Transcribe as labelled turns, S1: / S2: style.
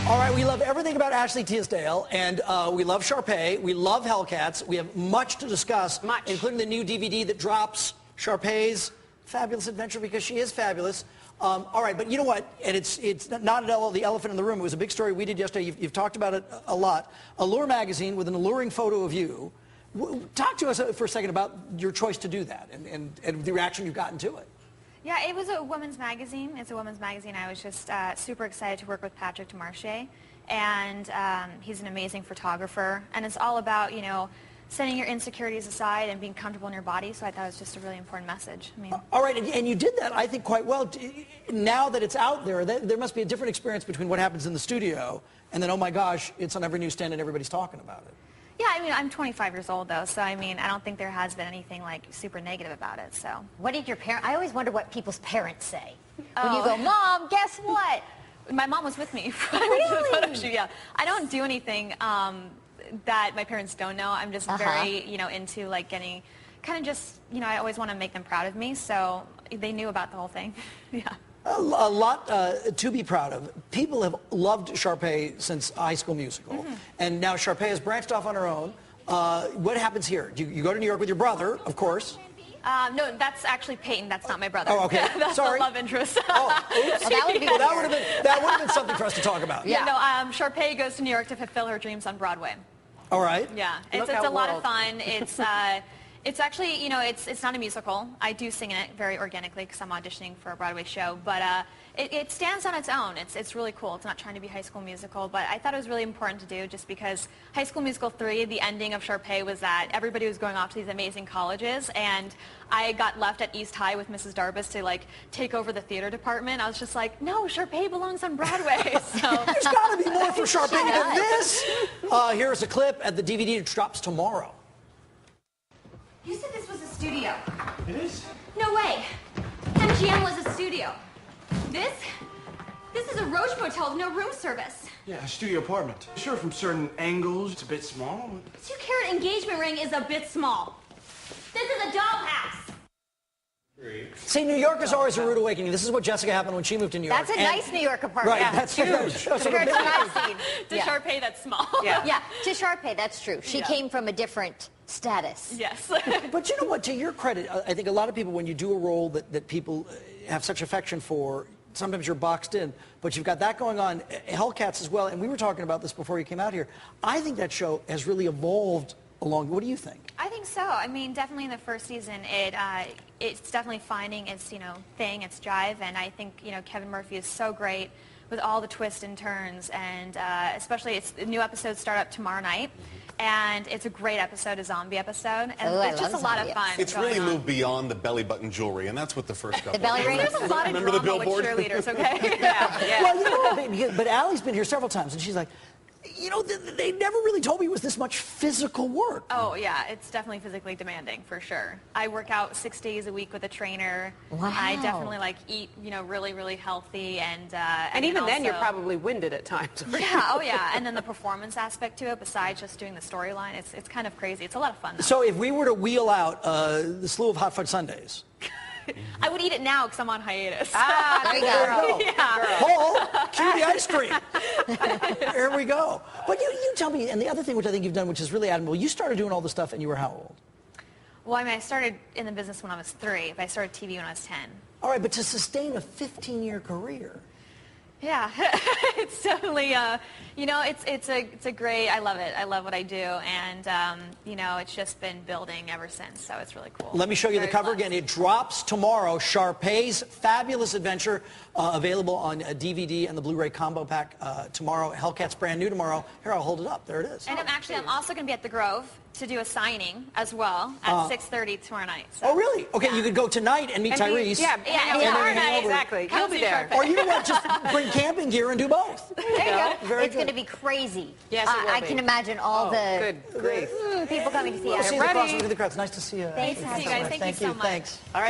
S1: All right, we love everything about Ashley Tisdale, and we love Sharpay. We love Hellcats. We have much to discuss, including the new DVD that drops, Sharpay's Fabulous Adventure, because she is fabulous. All right, but you know what? And it's not the elephant in the room. It was a big story we did yesterday. You've talked about it a lot. Allure magazine with an alluring photo of you. Talk to us for a second about your choice to do that and the reaction you've gotten to it.
S2: Yeah, it was a women's magazine. It's a women's magazine. I was just super excited to work with Patrick DeMarche, and he's an amazing photographer. And it's all about, you know, setting your insecurities aside and being comfortable in your body. So I thought it was just a really important message. I mean,
S1: all right, and you did that, I think, quite well. Now that it's out there, there must be a different experience between what happens in the studio and then, oh my gosh, it's on every newsstand and everybody's talking about it.
S2: yeah, I mean, I'm 25 years old, though, so I mean, I don't think there has been anything, like, super negative about it, so.
S3: What did your parents, I always wonder what people's parents say. When you go, Mom, guess what?
S2: My mom was with me for the photo shoot, yeah. I don't do anything that my parents don't know. I'm just very, you know, into, like, getting, kind of just, you know, I always want to make them proud of me, so they knew about the whole thing, yeah.
S1: A lot to be proud of. People have loved Sharpay since High School Musical, and now Sharpay has branched off on her own. What happens here? You go to New York with your brother, of course.
S2: No, that's actually Peyton. That's not my brother.
S1: Oh, okay.
S2: That's
S1: Sorry.
S2: the love interest.
S1: Oh, oops.
S3: Well, that would be
S1: that would have been something for us to talk about.
S2: Yeah. No, Sharpay goes to New York to fulfill her dreams on Broadway.
S1: All right.
S2: Yeah, it's a lot of fun. It's actually, you know, it's not a musical. I do sing in it very organically because I'm auditioning for a Broadway show, but it stands on its own. It's really cool. It's not trying to be High School Musical, but I thought it was really important to do just because High School Musical 3, the ending of Sharpay was that everybody was going off to these amazing colleges, and I got left at East High with Mrs. Darbus to, like, take over the theater department. I was just like, no, Sharpay belongs on Broadway. So
S1: there's got to be more for Sharpay than this. Here's a clip at the DVD that drops tomorrow.
S4: You said this was a studio.
S5: It is?
S4: No way. MGM was a studio. This is a Roach Motel with no room service.
S5: Yeah, a studio apartment. Sure, from certain angles, it's a bit small.
S4: 2-carat engagement ring is a bit small. This is a dollhouse.
S1: See, New York is always a rude awakening. This is what Jessica happened when she moved to New York.
S3: That's a nice New York apartment.
S1: Right,
S3: Yeah.
S1: that's huge.
S3: Compared to what I've seen.
S2: to Sharpay, that's small.
S3: Yeah, to Sharpay, that's true. She came from a different status.
S2: Yes.
S1: But you know what, to your credit, I think a lot of people, when you do a role that people have such affection for, sometimes you're boxed in, but you've got that going on, Hellcats as well, and we were talking about this before you came out here. I think that show has really evolved along. What do you think?
S2: I think so. I mean, definitely in the first season, it's definitely finding its, you know, thing, its drive, and I think, you know, Kevin Murphy is so great with all the twists and turns, and especially the new episodes start up tomorrow night, and it's a great episode, a zombie episode, and it's just a lot of fun.
S6: It's really moved beyond the belly button jewelry, and that's what the first couple.
S3: The belly ring.
S2: There's a lot of
S6: Remember
S2: drama
S6: the billboard?
S2: with cheerleaders, okay?
S1: Well, you know, but Allie's been here several times, and she's like, you know, they never really told me it was this much physical work.
S2: Oh, yeah, it's definitely physically demanding, for sure. I work out 6 days a week with a trainer.
S3: Wow.
S2: I definitely, like, eat, you know, really, really healthy, and
S7: even then,
S2: also,
S7: you're probably winded at times.
S2: Yeah, oh, yeah, and then the performance aspect to it, besides just doing the storyline, it's kind of crazy. It's a lot of fun, though.
S1: So if we were to wheel out the slew of hot fudge sundaes,
S2: I would eat it now because I'm on hiatus.
S3: There you go.
S2: Yeah.
S1: Paul, cue the ice cream. Here we go. But you tell me, and the other thing which I think you've done, which is really admirable, you started doing all this stuff and you were how old?
S2: Well, I mean, I started in the business when I was 3, but I started TV when I was 10.
S1: All right, but to sustain a 15-year career.
S2: Yeah, it's definitely, you know, it's a great, I love it. I love what I do, and, you know, it's just been building ever since, so it's really cool.
S1: Let me show you the cover again. It drops tomorrow. Sharpay's Fabulous Adventure, available on DVD and the Blu-ray combo pack tomorrow. Hellcat's brand new tomorrow. Here, I'll hold it up. There it is.
S2: And I'm also going to be at the Grove to do a signing as well at 6:30 tomorrow night. So.
S1: Oh, really? Okay, you could go tonight and meet Tyrese.
S7: Tomorrow night, exactly. He'll be there.
S1: Or you know what, just bring camping gear and do both.
S3: There you go.
S1: Very
S3: It's going to be crazy.
S7: Yes, it will
S3: I
S7: be.
S3: can imagine all the
S7: Good grief.
S3: people coming to see
S1: We'll
S3: us.
S1: see you at the crossroads with the crowds. Nice to see you.
S3: Thanks,
S2: Nice to see you guys. Thank you so much.
S1: Thanks. All right.